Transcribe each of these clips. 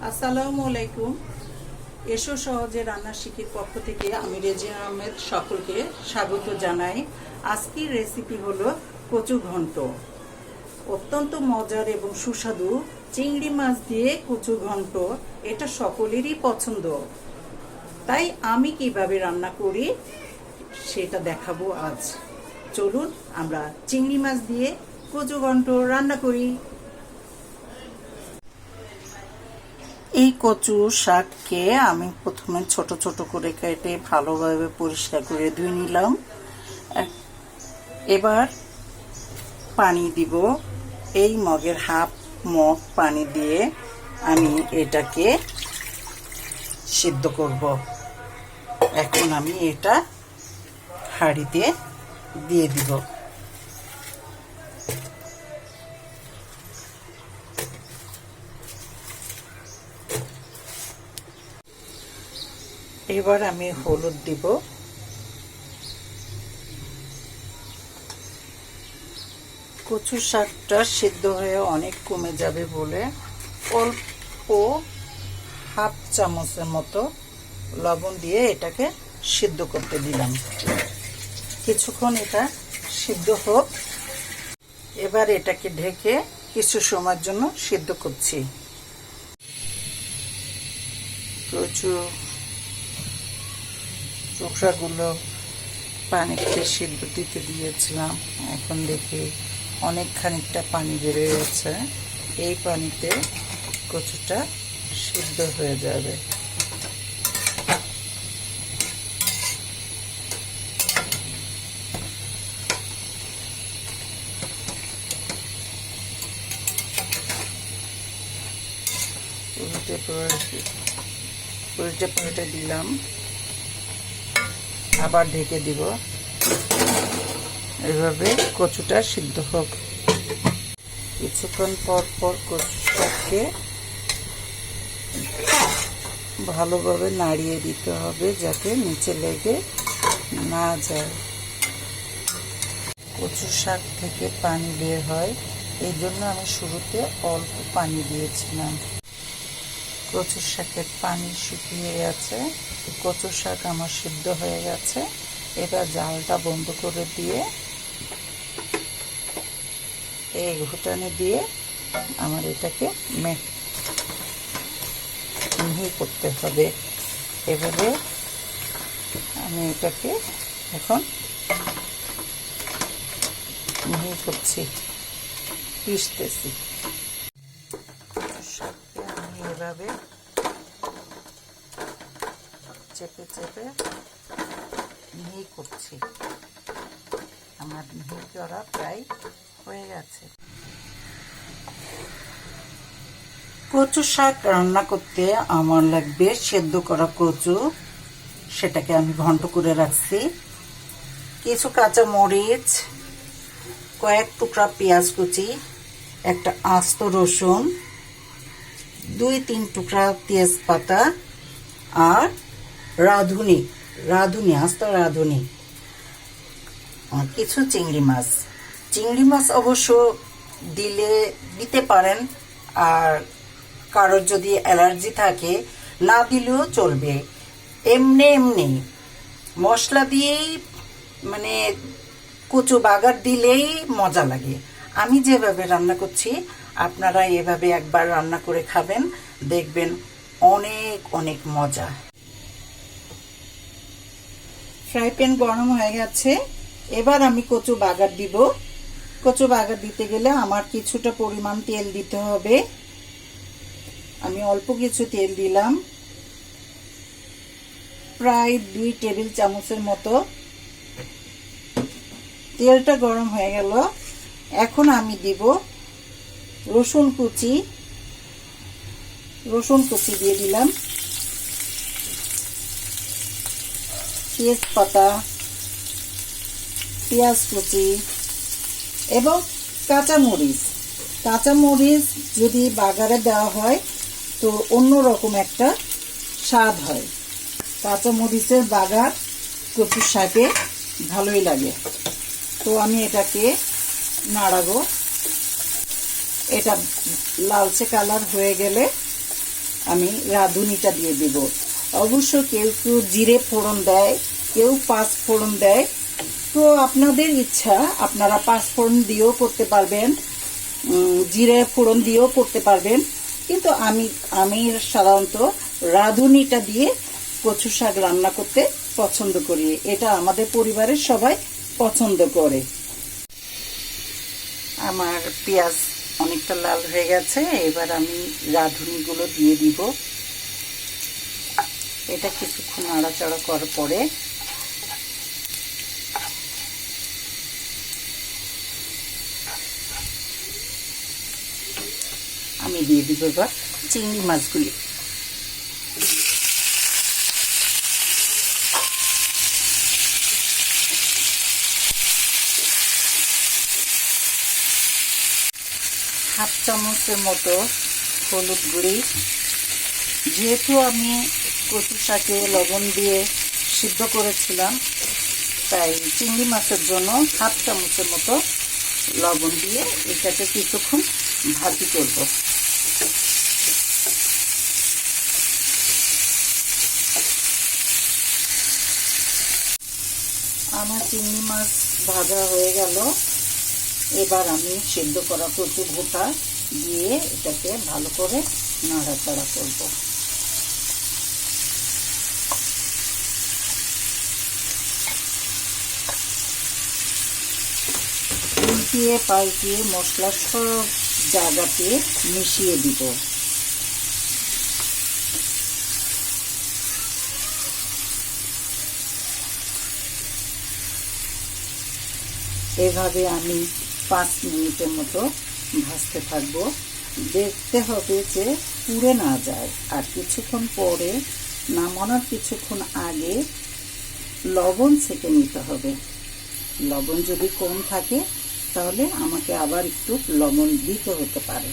আসসালামু আলাইকুম। এসো সহজে রান্না শিখির পক্ষ থেকে আমি রেজিয়া আহমেদ সকলকে স্বাগত জানাই। আজকের রেসিপি হলো কচু ঘন্ট। অত্যন্ত মজার এবং সুস্বাদু চিংড়ি মাছ দিয়ে কচু ঘন্ট, এটা সকলেরই পছন্দ। তাই আমি কিভাবে রান্না করি সেটা দেখাবো আজ। চলুন আমরা চিংড়ি মাছ দিয়ে কচু ঘন্ট রান্না করি। এই কচু শাককে আমি প্রথমে ছোট ছোট করে কেটে ভালোভাবে পরিষ্কার করে ধুয়ে নিলাম। এবার পানি দিব। এই মগের হাফ মগ পানি দিয়ে আমি এটাকে সিদ্ধ করব। এখন আমি এটা হাঁড়িতে দিয়ে দিব। এবার আমি হলুদ দিব। কচু শাকটা সিদ্ধ হয়ে অনেক কমে যাবে বলে অল্প হাফ চামচের মতো লবণ দিয়ে এটাকে সিদ্ধ করতে দিলাম। কিছুক্ষণ এটা সিদ্ধ হোক। এবার এটাকে ঢেকে কিছু সময়ের জন্য সিদ্ধ করছি। কচু চোখরাগুলো পানিতে সিদ্ধ দিতে দিয়েছিলাম। এখন দেখি অনেক খানিকটা পানি বেড়ে গেছে। এই পানিতে কচুটা সিদ্ধ হয়ে যাবে। উল্টে পাল্টে দিলাম, আবার ঢেকে দিব। এভাবে কচুটা সিদ্ধ হোক। কিছুক্ষণ পর পর কচুটাকে ভালোভাবে নাড়িয়ে দিতে হবে যাতে নিচে লেগে না যায়। কচু শাক থেকে পানি বের হয়, এই জন্য আমি শুরুতে অল্প পানি দিয়েছিলাম। কচু শাকের পানি শুকিয়ে গেছে। কচু শাক আমার সিদ্ধ হয়ে গেছে। এবার জালটা বন্ধ করে দিয়ে এই ঘুটানি দিয়ে আমার এটাকে মিহি করতে হবে। এভাবে আমি এটাকে এখন মিহি করছি, পিষতেছি। শাককে আমি এভাবে চেপে চেপে মিহি করছি। আমার মিহি করা প্রায় হয়ে গেছে। কচু শাক রান্না করতে আমার লাগবে সেদ্ধ করা কচু, সেটাকে আমি ঘন্ট করে রাখছি। কিছু কাঁচা মরিচ, কয়েক টুকরা পেঁয়াজ কুচি, একটা আস্ত রসুন, 2-3 টুকরা তেজপাতা আর রাঁধুনি আস্ত রাঁধুনি, কিছু চিংড়ি মাছ অবশ্য দিতে পারেন। আর কারোর যদি অ্যালার্জি থাকে না দিলেও চলবে। এমনি মশলা দিয়েই মানে কচু বাগার দিলেই মজা লাগে। আমি যেভাবে রান্না করছি আপনারা এভাবে একবার রান্না করে খাবেন, দেখবেন অনেক অনেক মজা। ফ্রাই প্যান গরম হয়ে গেছে। এবার আমি কচু বাগার দিব। কচু বাগার দিতে গেলে আমার কিছুটা পরিমাণ তেল দিতে হবে। আমি অল্প কিছু তেল দিলাম, প্রায় 2 টেবিল চামচের মতো। তেলটা গরম হয়ে গেল। এখন আমি দিব রসুন কুচি দিয়ে দিলাম, তেজপাতা, পেঁয়াজ কুচি এবং কাঁচামরিচ যদি বাগারে দেওয়া হয় তো অন্যরকম একটা স্বাদ হয়। কাঁচামরিচের বাগার কচু শাকে ভালোই লাগে। তো আমি এটাকে নাড়াবো। এটা লালচে কালার হয়ে গেলে আমি রাঁধুনিটা দিয়ে দেব। অবশ্য কেউ কেউ জিরে ফোড়ন দেয়, কেউ পাঁচ ফোড়ন দেয়। তো আপনাদের ইচ্ছা, আপনারা পাঁচ ফোড়ন দিয়েও করতে পারবেন, জিরে ফোড়ন দিয়েও করতে পারবেন। কিন্তু আমি সাধারণত রাঁধুনিটা দিয়ে কচু শাক রান্না করতে পছন্দ করি। এটা আমাদের পরিবারের সবাই পছন্দ করে। আমার পেঁয়াজ অনেকটা লাল হয়ে গেছে, এবার আমি রাঁধুনিগুলো দিয়ে দিব। এটা কিছুক্ষণ নাড়াচাড়া করার পরে আমি দিয়ে দিব এবার চিংড়ি মাছগুলি। হাফ চামচের মতো হলুদ গুঁড়ি। যেহেতু আমি কচু শাকে লবণ দিয়ে সিদ্ধ করেছিলাম, তাই চিংড়ি মাছের জন্য হাফ চামচের মতো লবণ দিয়ে এটাকে কিছুক্ষণ ভাজি করব। আমার চিংড়ি মাছ ভাজা হয়ে গেল। এবার আমি সিদ্ধ করা কচু ভোটা দিয়ে এটাকে ভালো করে নাড়াচাড়া করব। উল্টিয়ে পাল্টিয়ে মশলা সব জায়গাতে মিশিয়ে দিব। এভাবে আমি 5 মিনিটের মতো ভাজতে থাকবো। দেখতে হবে যে পুড়ে না যায়। আর কিছুক্ষণ পরে, নামানোর কিছুক্ষণ আগে লবণ ছেঁকে নিতে হবে। লবণ যদি কম থাকে তাহলে আমাকে আবার একটু লবণ দিতে হতে পারে।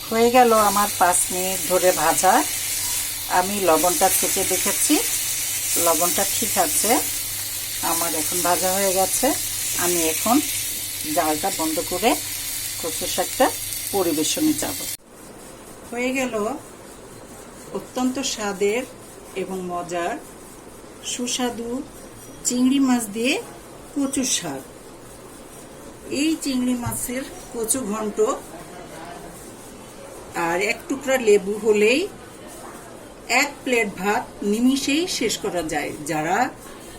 হয়ে গেল আমার 5 মিনিট ধরে ভাজা। আমি লবণটা ছেঁকে দেখেছি, লবণটা ঠিক আছে। আমার এখন ভাজা হয়ে গেছে। আমি এখন জালটা বন্ধ করে কচু শাকটা পরিবেশনে যাব। হয়ে গেল অত্যন্ত স্বাদের এবং মজার সুস্বাদু চিংড়ি মাছ দিয়ে কচু শাক। এই চিংড়ি মাছের কচু ঘন্ট আর এক টুকরা লেবু হলেই 1 প্লেট ভাত নিমিষেই শেষ করা যায়। যারা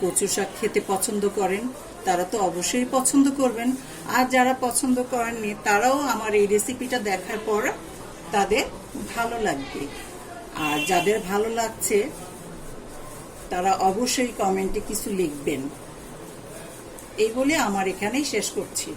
কচু শাক খেতে পছন্দ করেন তারা তো অবশ্যই পছন্দ করবেন, আর যারা পছন্দ করেননি তারাও আমার এই রেসিপিটা দেখার পর তাদের ভালো লাগবে। আর যাদের ভালো লাগছে তারা অবশ্যই কমেন্টে কিছু লিখবেন। এই বলে আমার এখানেই শেষ করছি।